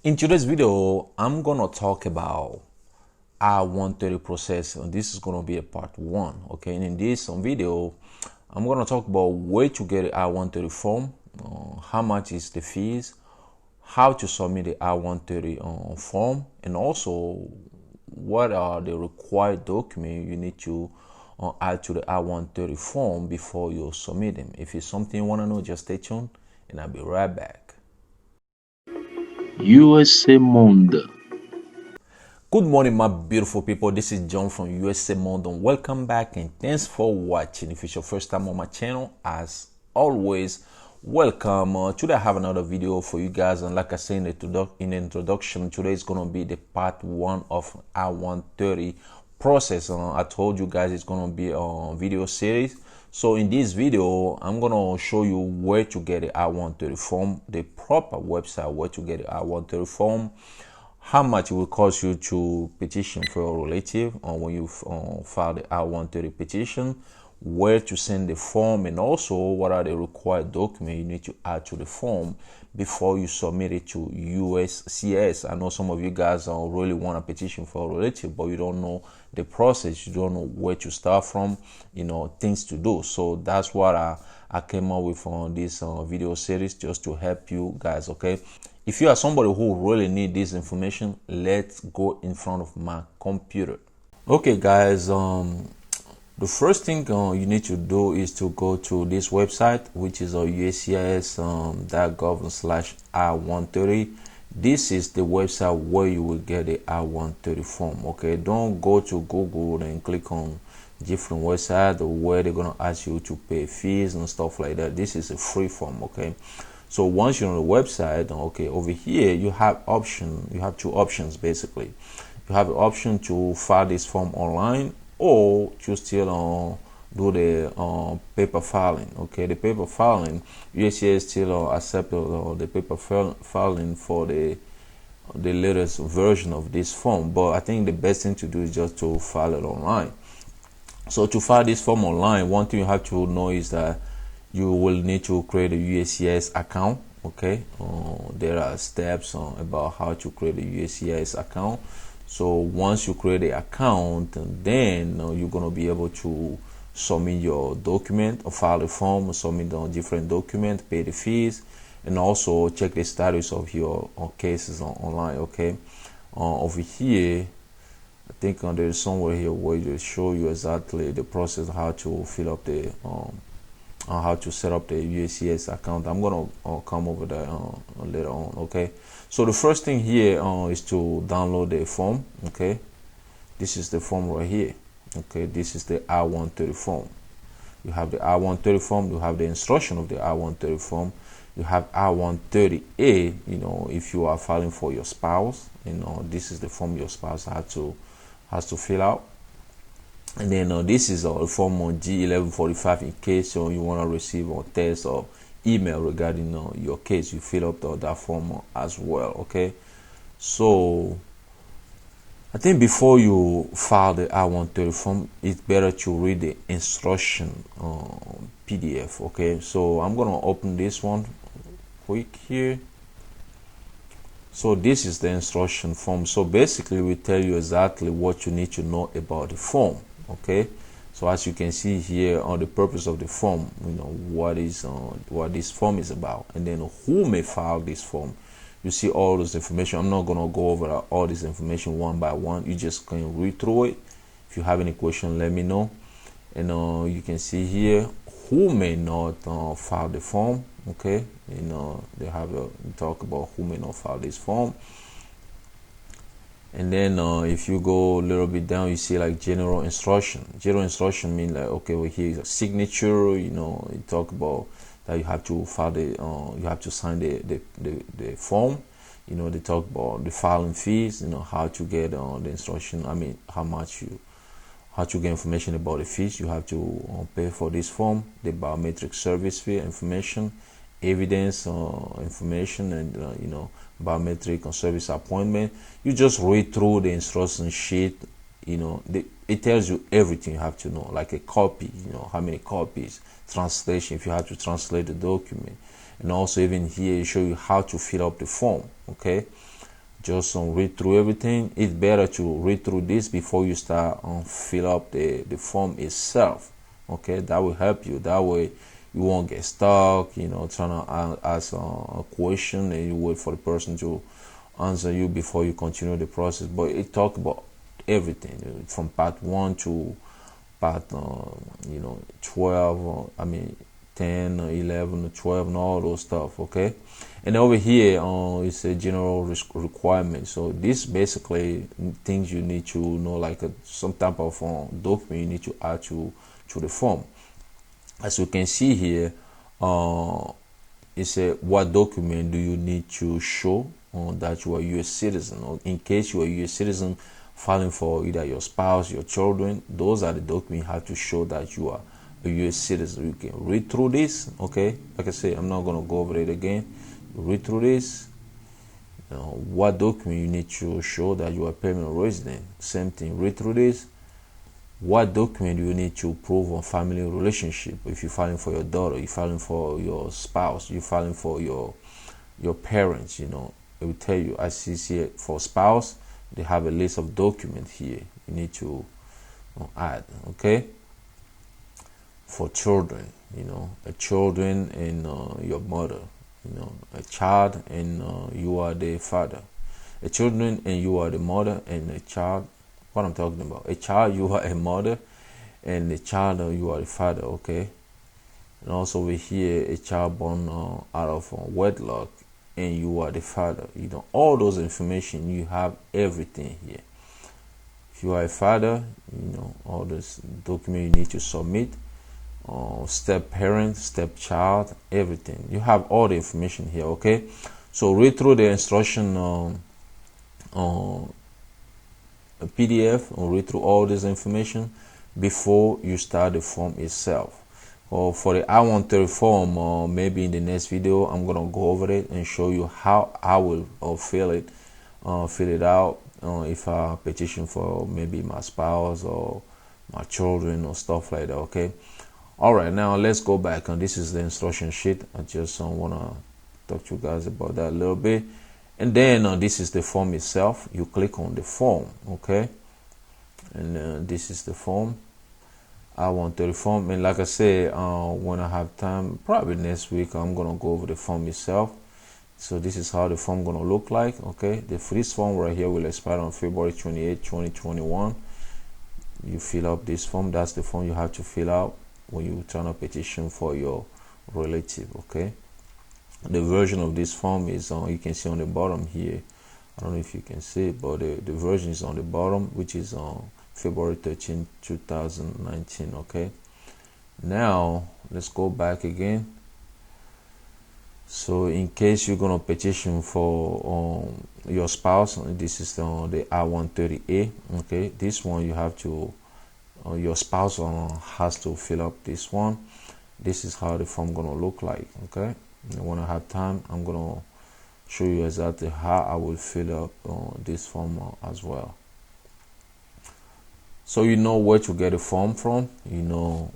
In today's video, I'm gonna talk about I-130 process, and this is gonna be a part one. Okay, and in this video, I'm gonna talk about where to get the I-130 form, how much is the fees, how to submit the I-130 form, and also what are the required documents you need to add to the I-130 form before you submit them. If it's something you want to know, just stay tuned, and I'll be right back. USA Monde. Good morning, my beautiful people. This is John from USA Monde, and welcome back, and thanks for watching. If it's your first time on my channel, as always, welcome. Today I have another video for you guys, and like I said in the introduction, today is going to be the part one of I-130 process. I told you guys it's going to be a video series. So in this video, I'm going to show you where to get the I-130 form, the proper website where to get the I-130 form, how much it will cost you to petition for your relative when you file the I-130 petition, where to send the form, and also what are the required documents you need to add to the form before you submit it to USCIS. I know some of you guys really want a petition for a relative, but you don't know the process, you don't know where to start from, things to do. So that's what I came up with on this video series, just to help you guys. Okay, if you are somebody who really need this information, let's go in front of my computer. Okay guys, the first thing you need to do is to go to this website, which is USCIS.gov/I-130. This is the website where you will get the I-130 form. Okay, don't go to Google and click on different website where they're gonna ask you to pay fees and stuff like that. This is a free form. Okay, so once you're on the website, okay, over here you have two options basically. You have the option to file this form online, or to still do the paper filing. Okay, the paper filing, USCIS still accept the paper filing for the latest version of this form, but I think the best thing to do is just to file it online. So to file this form online, one thing you have to know is that you will need to create a USCIS account. Okay, there are steps about how to create a USCIS account. So once you create the account, then you're going to be able to submit your document or file the form, submit the different documents, pay the fees, and also check the status of your cases online. Okay, over here I think there's somewhere here where they show you exactly the process, how to fill up the how to set up the USCIS account. I'm gonna come over there later on. Okay, so the first thing here is to download the form. Okay, this is the form right here. Okay, this is the I-130 form. You have the I-130 form, you have the instruction of the I-130 form, you have I-130A, if you are filing for your spouse, this is the form your spouse has to fill out. And then this is a form on G1145 in case you want to receive a text or email regarding your case. You fill up that form as well. Okay, so I think before you file the I-130 form, it's better to read the instruction PDF. Okay, so I'm gonna open this one quick here. So this is the instruction form. So basically we tell you exactly what you need to know about the form. Okay, so as you can see here on the purpose of the form, what this form is about, and then who may file this form. You see all this information. I'm not going to go over all this information one by one. You just can read through it. If you have any question, let me know. And you can see here who may not file the form. Okay, they have a talk about who may not file this form. And then if you go a little bit down, you see like general instruction. General instruction means like, okay, well, here's a signature. You talk about that you have to file you have to sign the form. They talk about the filing fees. How to get the instruction. I mean, how to get information about the fees you have to pay for this form. The biometric service fee information, evidence information, and biometric and service appointment. You just read through the instruction sheet. It tells you everything you have to know, like a copy, how many copies, translation if you have to translate the document, and also even here you show you how to fill up the form. Okay, just read through everything. It's better to read through this before you start fill up the form itself. Okay, that will help you. That way you won't get stuck, trying to ask a question and you wait for the person to answer you before you continue the process. But it talk about everything from part 1 to part 12, 10, 11, 12, and all those stuff. Okay, and over here it's a general requirement. So this basically things you need to know, like some type of document you need to add to the form. As you can see here, it says what document do you need to show that you are a U.S. citizen, or in case you are a U.S. citizen filing for either your spouse, your children. Those are the documents you have to show that you are a U.S. citizen. You can read through this. Okay, like I say, I'm not going to go over it again. Read through this. What document you need to show that you are a permanent resident. Same thing. Read through this. What document do you need to prove on family relationship? If you're filing for your daughter, you're filing for your spouse, you're filing for your parents, it will tell you. I see here for spouse, they have a list of documents here you need to add. Okay, for children, a children and your mother, a child and you are the father, a children and you are the mother, and a child. What I'm talking about, a child you are a mother, and a child you are the father. Okay, and also over here a child born out of wedlock and you are the father. All those information, you have everything here. If you are a father, all this document you need to submit, step parent, step child, everything. You have all the information here. Okay, so read through the instruction a PDF, or read through all this information before you start the form itself. Or for the I-130 form, maybe in the next video I'm gonna go over it and show you how I will fill it out if I petition for maybe my spouse or my children or stuff like that. Okay, all right, now let's go back, and this is the instruction sheet. I just want to talk to you guys about that a little bit. And then this is the form itself. You click on the form. Okay, and this is the form, I-130 form. And like I said, when I have time, probably next week, I'm gonna go over the form itself. So this is how the form gonna look like. Okay, the first form right here will expire on February 28, 2021. You fill up this form. That's the form you have to fill out when you turn a petition for your relative. Okay, the version of this form is you can see on the bottom here. I don't know if you can see it, but the version is on the bottom, which is on February 13, 2019. Okay, now let's go back again. So in case you're gonna petition for your spouse, this is the I-130A. Okay, this one you have to your spouse has to fill up this one. This is how the form gonna look like. Okay, and when I have time, I'm gonna show you exactly how I will fill up this form as well. So you know where to get a form from. And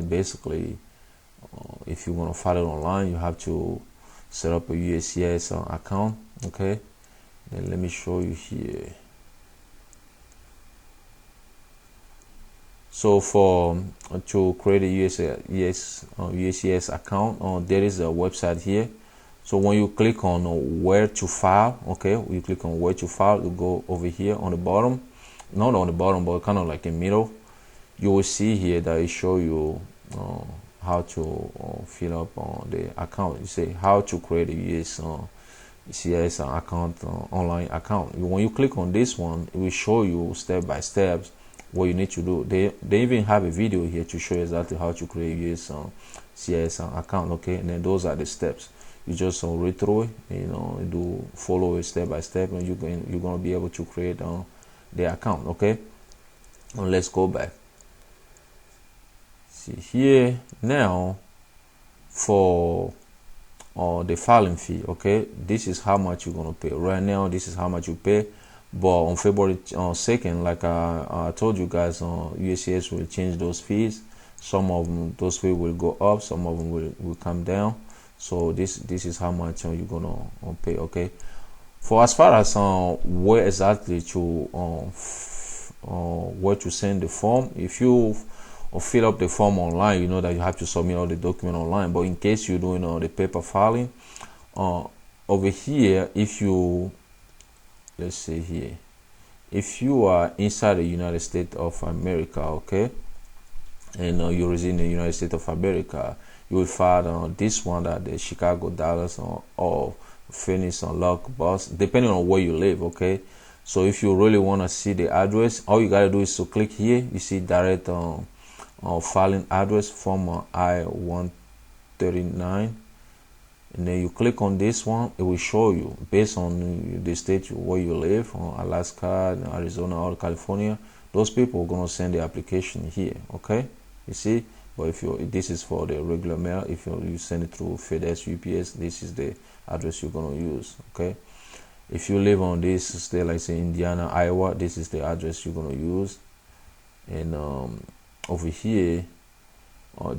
basically, if you want to file it online, you have to set up a USCIS account. Okay, then let me show you here. So for to create a USCIS account, there is a website here. So when you click on where to file, okay, you click on where to file, you go over here on the bottom, not on the bottom, but kind of like in middle. You will see here that it show you how to fill up the account. You say how to create a USCIS account, online account. When you click on this one, it will show you step by step what you need to do. They even have a video here to show exactly how to create a USCIS account. Okay, and then those are the steps. You just read through it, do follow it step by step, and you're gonna be able to create the account. Okay, and let's go back. See here now for the filing fee. Okay, this is how much you're gonna pay right now. This is how much you pay. But on February 2nd, like I told you guys, USCIS will change those fees. Some of them, those fees will go up. Some of them will come down. So this is how much you're gonna pay. Okay, For as far as where exactly to where to send the form, if you fill up the form online, you know that you have to submit all the document online. But in case you're doing the paper filing, over here, if you, let's say here, if you are inside the United States of America, okay, and you reside in the United States of America, you will file this one, that the Chicago, Dallas, or Phoenix, or Lock, Bus, depending on where you live, okay. So if you really want to see the address, all you gotta do is to click here. You see direct filing address from I-139, and then you click on this one. It will show you based on the state where you live, Alaska, Arizona, or California. Those people are gonna send the application here, okay. You see, but if this is for the regular mail. If you send it through FedEx, UPS, this is the address you're gonna use, okay. If you live on this state, like say Indiana, Iowa, this is the address you're gonna use. And over here,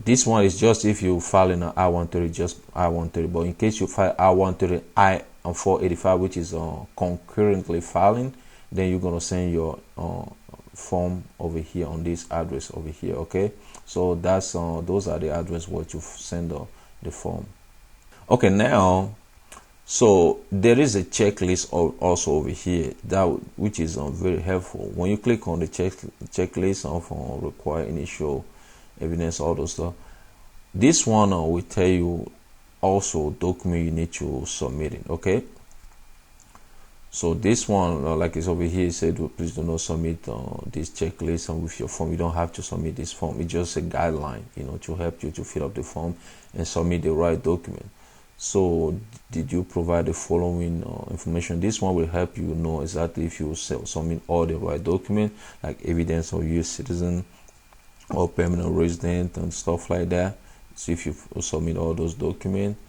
this one is just if you file in an I-130, just I-130. But in case you file I-130 I-485, which is concurrently filing, then you're gonna send your form over here on this address over here, okay. So that's those are the address where you send the form. Okay, now, so there is a checklist also over here that which is very helpful. When you click on the checklist of require initial evidence, all those stuff, this one will tell you also document you need to submit it, okay. So this one, like it's over here, it said please do not submit this checklist with your form. You don't have to submit this form. It's just a guideline, you know, to help you to fill up the form and submit the right document. So did you provide the following information? This one will help you know exactly if you submit all the right document, like evidence of US citizen or permanent resident and stuff like that. So if you submit all those documents,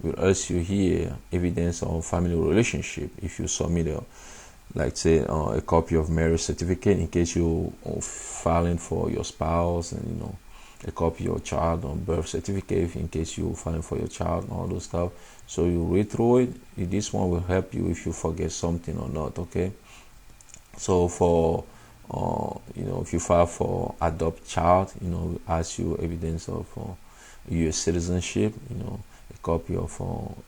we'll ask you here evidence of family relationship. If you submit like say a copy of marriage certificate in case you filing for your spouse, and you know, a copy of your child on birth certificate in case you filing for your child and all those stuff. So you read through it. This one will help you if you forget something or not, okay. So for you know, if you file for adopt child, you know, ask you evidence of US citizenship, you know, a copy of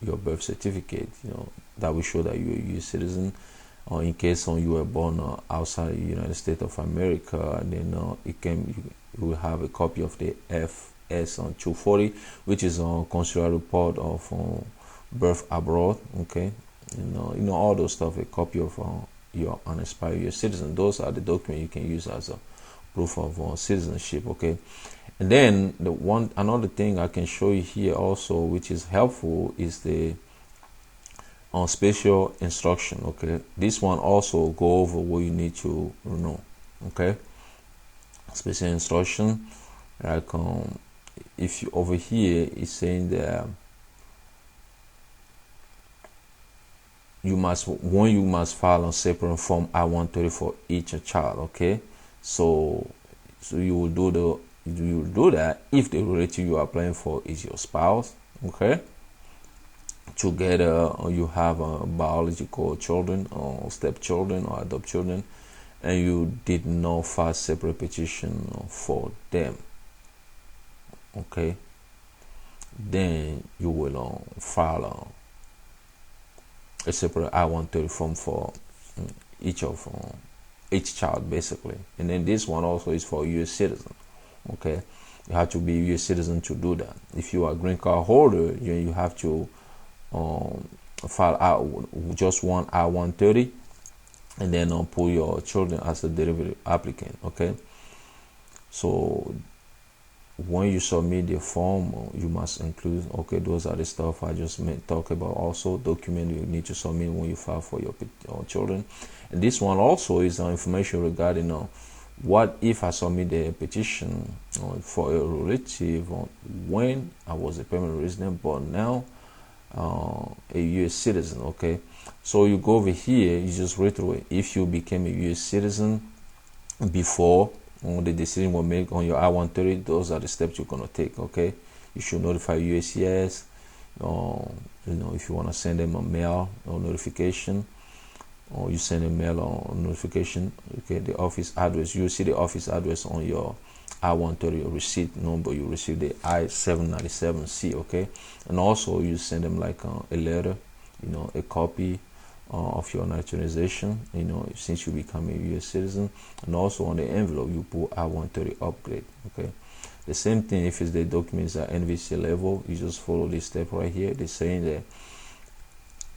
your birth certificate, you know, that will show that you're a US citizen. Or in case you were born outside the United States of America, and then you will have a copy of the FS on 240, which is a consular report of birth abroad, okay. You know all those stuff. A copy of your unexpired US citizen. Those are the documents you can use as a proof of citizenship, okay. And then another thing I can show you here also, which is helpful, is the special instruction, okay. This one also go over what you need to know, okay. Special instruction, like if you over here is saying that you must file a separate form I-130 for each child, okay. So you will do that if the relative you are applying for is your spouse, okay. Together you have biological children or stepchildren or adopt children, and you did not file separate petition for them, okay. Then you will file a separate I-130 form for each child basically. And then this one also is for US citizen, okay. You have to be a US citizen to do that. If you are a green card holder, you have to file out just one I-130, and then put your children as a derivative applicant, okay. So when you submit the form, you must include, okay, those are the stuff I just talk about. Also document you need to submit when you file for your children. And this one also is information regarding what if I submit a petition for a relative when I was a permanent resident but now a US citizen, okay. So you go over here, you just read through it. If you became a US citizen before the decision was made on your I-130, those are the steps you're going to take, okay. You should notify USCIS if you want to send them a mail or notification, or you send a mail or notification, okay, the office address, you see the office address on your I-130 receipt number. You receive the I-797C, okay, and also you send them like a letter, a copy of your naturalization, since you become a U.S. citizen, and also on the envelope you put I-130 upgrade, okay. The same thing if it's the documents at NVC level, you just follow this step right here. They're saying that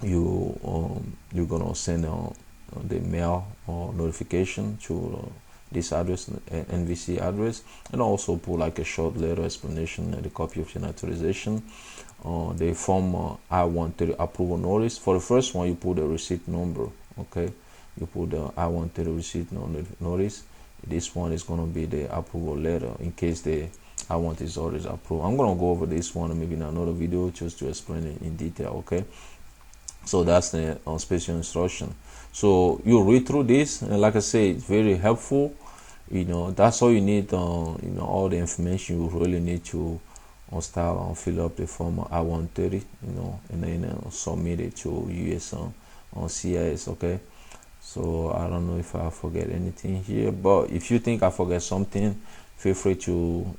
you're gonna send the mail or notification to this address, NVC address, and also put like a short letter explanation and a copy of your naturalization. The form I-130 approval notice. For the first one, you put the receipt number, okay. You put the I-130 receipt notice. This one is gonna be the approval letter in case the I-130 is already approved. I'm gonna go over this one maybe in another video just to explain it in detail, okay. So that's the special instruction. So you read through this, and like I say, it's very helpful. That's all you need. All the information you really need to start and fill up the form I-130. And then submit it to USCIS. Okay. So I don't know if I forget anything here, but if you think I forget something, feel free to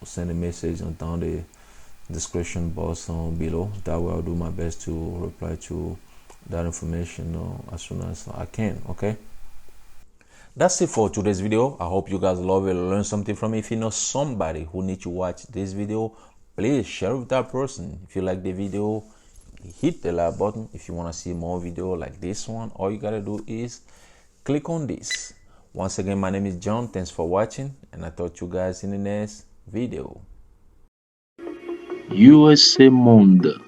send a message on down the description box below. That way I'll do my best to reply to that information as soon as I can. Okay, that's it for today's video. I hope you guys love it, learn something from it. If you know somebody who needs to watch this video, please share with that person. If you like the video, hit the like button. If you want to see more video like this one, all you gotta do is click on this. Once again, my name is John. Thanks for watching, and I talk to you guys in the next video. USA Monde.